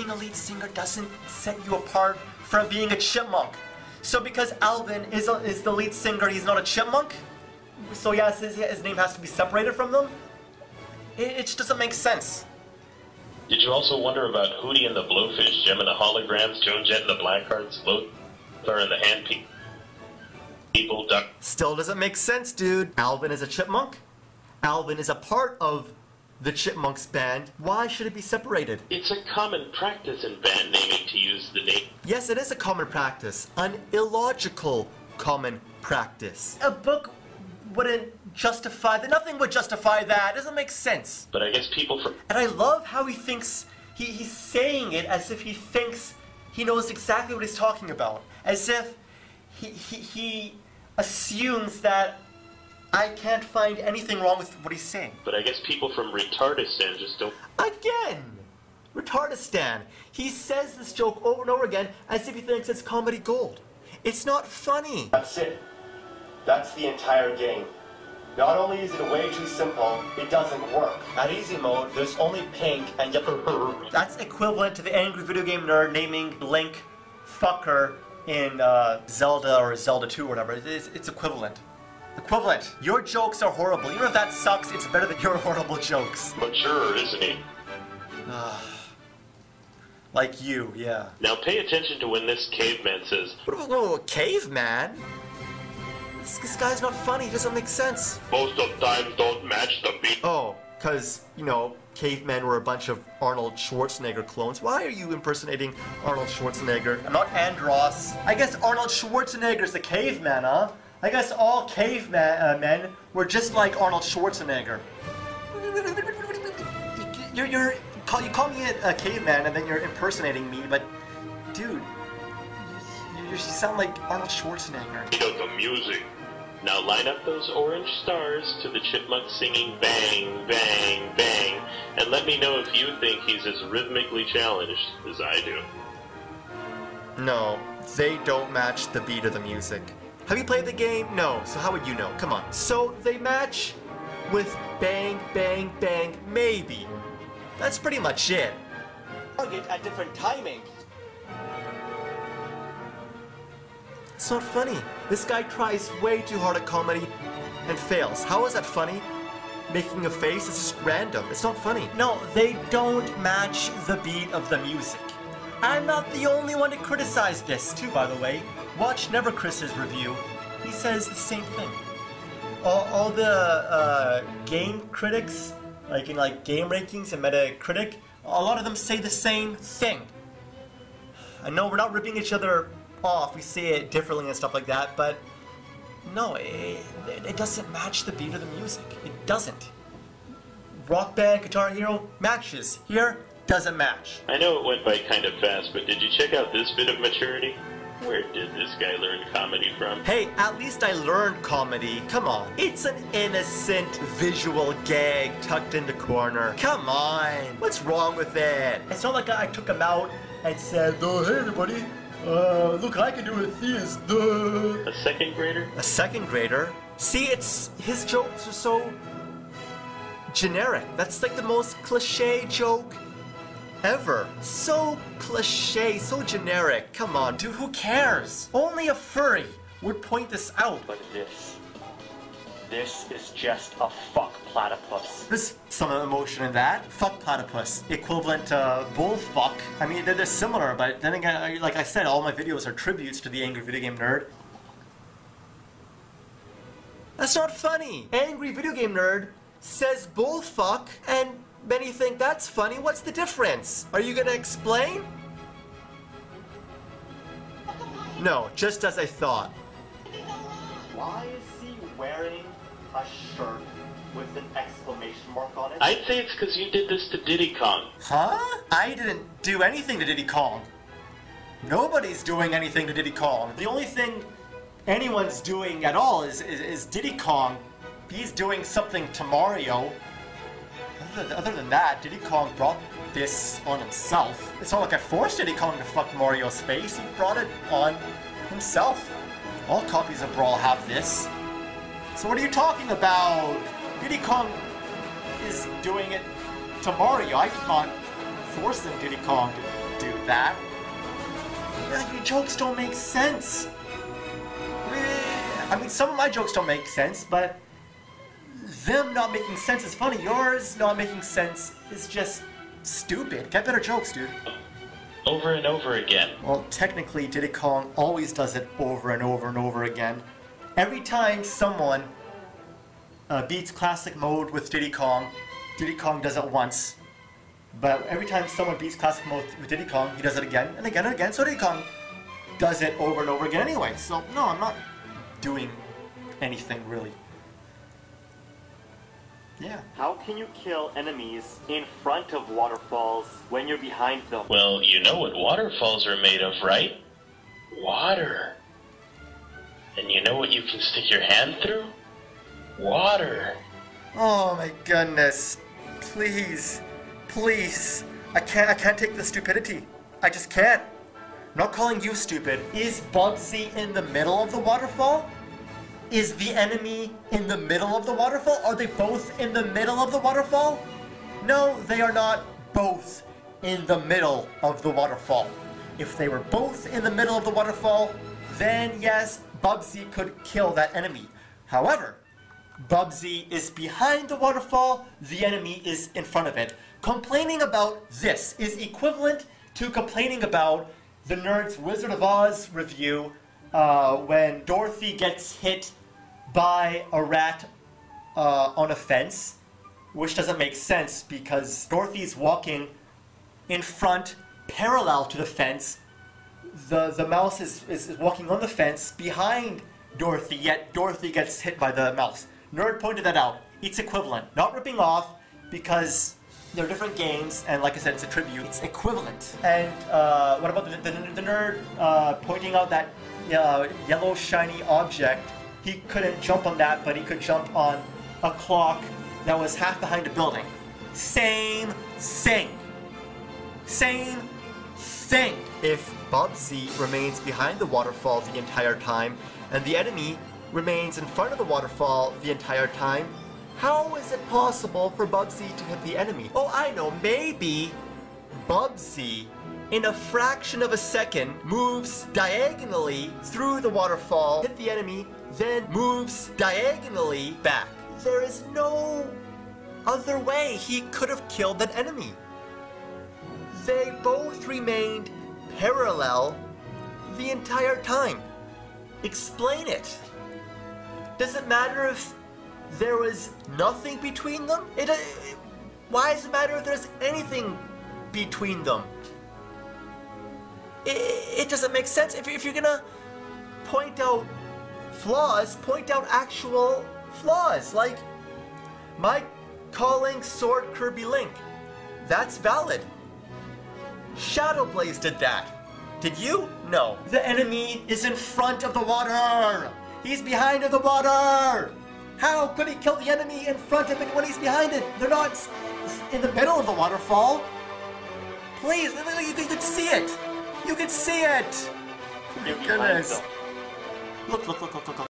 being a lead singer doesn't set you apart from being a chipmunk. So because Alvin is the lead singer, he's not a chipmunk? So yes, his name has to be separated from them? It just doesn't make sense. Did you also wonder about Hootie and the Blowfish, Jem and the Holograms, Joan Jett and the Blackhearts, Lothar and the Hand People, Duck? Still doesn't make sense, dude. Alvin is a chipmunk. Alvin is a part of the Chipmunks band. Why should it be separated? It's a common practice in band naming to use the name. Yes, it is a common practice. An illogical common practice. A book wouldn't justify that. Nothing would justify that. It doesn't make sense. But I guess people from... And I love how he thinks, he's saying it as if he thinks he knows exactly what he's talking about. As if he assumes that I can't find anything wrong with what he's saying. But I guess people from Retardistan just don't... Again! Retardistan. He says this joke over and over again as if he thinks it's comedy gold. It's not funny. That's it. That's the entire game. Not only is it way too simple, it doesn't work. At easy mode, there's only pink and That's equivalent to the angry video game nerd naming Link fucker in Zelda or Zelda 2 or whatever. It's equivalent. Equivalent. Your jokes are horrible. Even if that sucks, it's better than your horrible jokes. Mature, isn't he? Like you, yeah. Now pay attention to when this caveman says... Whoa, caveman? This guy's not funny. He doesn't make sense. Most of times don't match the beat. Oh, because, you know, cavemen were a bunch of Arnold Schwarzenegger clones. Why are you impersonating Arnold Schwarzenegger? I'm not Andros. I guess Arnold Schwarzenegger's the caveman, huh? I guess all cavemen men were just like Arnold Schwarzenegger. You call me a caveman and then you're impersonating me, but dude, you sound like Arnold Schwarzenegger. You know the music. Now line up those orange stars to the chipmunk singing bang, bang, bang, and let me know if you think he's as rhythmically challenged as I do. No, they don't match the beat of the music. Have you played the game? No, so how would you know? Come on. So they match with bang, bang, bang, maybe. That's pretty much it. target at different timing. It's not funny. This guy tries way too hard at comedy and fails. How is that funny? Making a face is just random. It's not funny. No, they don't match the beat of the music. I'm not the only one to criticize this, too, by the way. Watch Never Chris's review. He says the same thing. All the game critics, like in game rankings and Metacritic, a lot of them say the same thing. I know we're not ripping each other off, we say it differently and stuff like that, but no, it doesn't match the beat of the music. It doesn't. Rock Band, Guitar Hero matches. Here, doesn't match. I know it went by kind of fast, but did you check out this bit of maturity? Where did this guy learn comedy from? Hey, at least I learned comedy. Come on. It's an innocent visual gag tucked in the corner. Come on. What's wrong with it? It's not like I took him out and said, oh, hey everybody, look, I can do a theist. A second grader? A second grader? See, his jokes are so generic. That's like the most cliche joke ever. So cliche, so generic. Come on, dude, who cares? Only a furry would point this out. But this is just a fuck platypus. There's some emotion in that. Fuck platypus. Equivalent to bullfuck. I mean, they're similar, but then again, like I said, all my videos are tributes to the Angry Video Game Nerd. That's not funny. Angry Video Game Nerd says bullfuck, and many think that's funny. What's the difference? Are you gonna explain? No, just as I thought. Why is he wearing a shirt with an exclamation mark on it? I'd say it's because you did this to Diddy Kong. Huh? I didn't do anything to Diddy Kong. Nobody's doing anything to Diddy Kong. The only thing anyone's doing at all is Diddy Kong. He's doing something to Mario. Other than that, Diddy Kong brought this on himself. It's not like I forced Diddy Kong to fuck Mario's face. He brought it on himself. All copies of Brawl have this. So what are you talking about? Diddy Kong is doing it to Mario. I'm not forcing Diddy Kong to that. Your jokes don't make sense. I mean, some of my jokes don't make sense, but them not making sense is funny. Yours not making sense is just stupid. Get better jokes, dude. Over and over again. Well, technically, Diddy Kong always does it over and over and over again. Every time someone beats classic mode with Diddy Kong does it once. But every time someone beats classic mode with Diddy Kong, he does it again and again and again. So Diddy Kong does it over and over again anyway. So, no, I'm not doing anything, really. Yeah. How can you kill enemies in front of waterfalls when you're behind them? Well, you know what waterfalls are made of, right? Water. And you know what you can stick your hand through? Water. Oh my goodness. Please. Please. I can't take the stupidity. I just can't. I'm not calling you stupid. Is Bubsy in the middle of the waterfall? Is the enemy in the middle of the waterfall? Are they both in the middle of the waterfall? No, they are not both in the middle of the waterfall. If they were both in the middle of the waterfall, then yes, Bubsy could kill that enemy. However, Bubsy is behind the waterfall, the enemy is in front of it. Complaining about this is equivalent to complaining about the Nerd's Wizard of Oz review when Dorothy gets hit by a rat on a fence, which doesn't make sense because Dorothy's walking in front, parallel to the fence. The mouse is walking on the fence behind Dorothy, yet Dorothy gets hit by the mouse. Nerd pointed that out. It's equivalent. Not ripping off, because they're different games, and like I said, it's a tribute. It's equivalent. And what about the nerd pointing out that yellow shiny object? He couldn't jump on that, but he could jump on a clock that was half behind a building. Same thing. Same thing. If Bubsy remains behind the waterfall the entire time, and the enemy remains in front of the waterfall the entire time, how is it possible for Bubsy to hit the enemy? Oh, I know, maybe Bubsy, in a fraction of a second, moves diagonally through the waterfall, hit the enemy, then moves diagonally back. There is no other way he could have killed that enemy. They both remained parallel the entire time. Explain it. Does it matter if there was nothing between them? Why does it matter if there's anything between them? It doesn't make sense. If you're gonna point out flaws, point out actual flaws. Like my calling Sword Kirby Link. That's valid. Shadow Blaze did that. Did you? No. The enemy is in front of the water. He's behind the water. How could he kill the enemy in front of it when he's behind it? They're not in the middle of the waterfall. Please, you could see it. You could see it. Oh my goodness. Look.